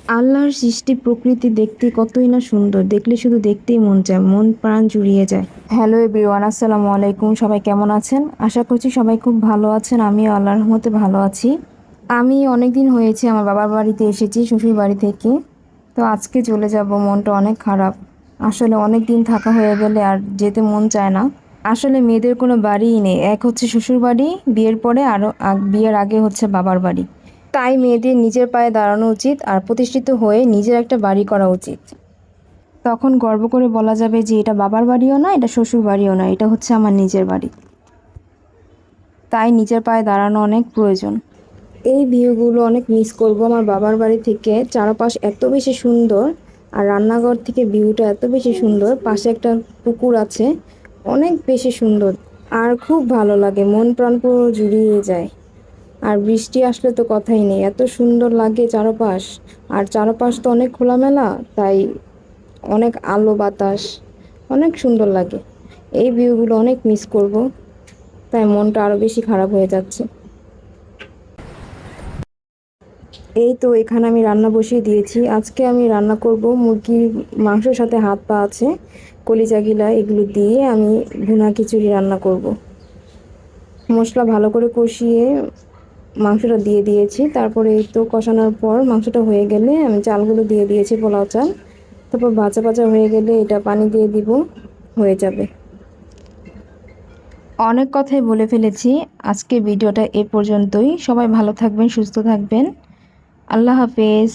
আল্লাহর সৃষ্টি প্রকৃতি দেখতে কতই না সুন্দর, দেখলে শুধু দেখতেই মন চায়, মন প্রাণ জুড়িয়ে যায়। হ্যালো এভরিওয়ান, আসসালামু আলাইকুম। সবাই কেমন আছেন? আশা করছি সবাই খুব ভালো আছেন। আমিও আল্লাহর রহমতে ভালো আছি। আমি অনেক দিন হয়েছে আমার বাবার বাড়িতে এসেছি, শ্বশুর বাড়ি থেকে। তো আজকে চলে যাব, মনটা অনেক খারাপ। আসলে অনেক দিন থাকা হয়ে গেলে আর যেতে মন চায় না। আসলে মেয়েদের কোনো বাড়িই নেই, এক হচ্ছে শ্বশুর বাড়ি, বিয়ের পরে আরও বিয়ের আগে হচ্ছে বাবার বাড়ি। তাই মেয়েদের নিজের পায়ে দাঁড়ানো উচিত আর প্রতিষ্ঠিত হয়ে নিজের একটা বাড়ি করা উচিত। তখন গর্ব করে বলা যাবে যে এটা বাবার বাড়িও না, এটা শ্বশুর বাড়িও না, এটা হচ্ছে আমার নিজের বাড়ি। তাই নিজের পায়ে দাঁড়ানো অনেক প্রয়োজন। এই ভিউগুলো অনেক মিস করব আমার বাবার বাড়ি থেকে। চারপাশ এত বেশি সুন্দর, আর রান্নাঘর থেকে ভিউটা এত বেশি সুন্দর, পাশে একটা পুকুর আছে, অনেক বেশি সুন্দর। আর খুব ভালো লাগে, মন প্রাণ পুরো জুড়িয়ে যায়। আর বৃষ্টি আসলে তো কথাই নেই, এত সুন্দর লাগে চারপাশ। আর চারপাশ তো অনেক খোলামেলা, তাই অনেক আলো বাতাস, অনেক সুন্দর লাগে। এই ভিউগুলো অনেক মিস করব, তাই মনটা আরও বেশি খারাপ হয়ে যাচ্ছে। এই তো এখানে আমি রান্না বসিয়ে দিয়েছি। আজকে আমি রান্না করব মুরগির মাংসের সাথে হাত পা আছে, কলিজা গিলা, এগুলো দিয়ে আমি ভুনা খিচুড়ি রান্না করব। মশলা ভালো করে কষিয়ে মাংসটা দিয়ে দিয়েছি। তারপরে এই তো কষানোর পর মাংসটা হয়ে গেলে আমি চালগুলো দিয়ে দিয়েছি, পোলাও চাল। তারপর ভাজা ভাজা হয়ে গেলে এটা পানি দিয়ে দিব, হয়ে যাবে। অনেক কথাই বলে ফেলেছি, আজকে ভিডিওটা এ পর্যন্তই। সবাই ভালো থাকবেন, সুস্থ থাকবেন। আল্লাহ হাফেজ।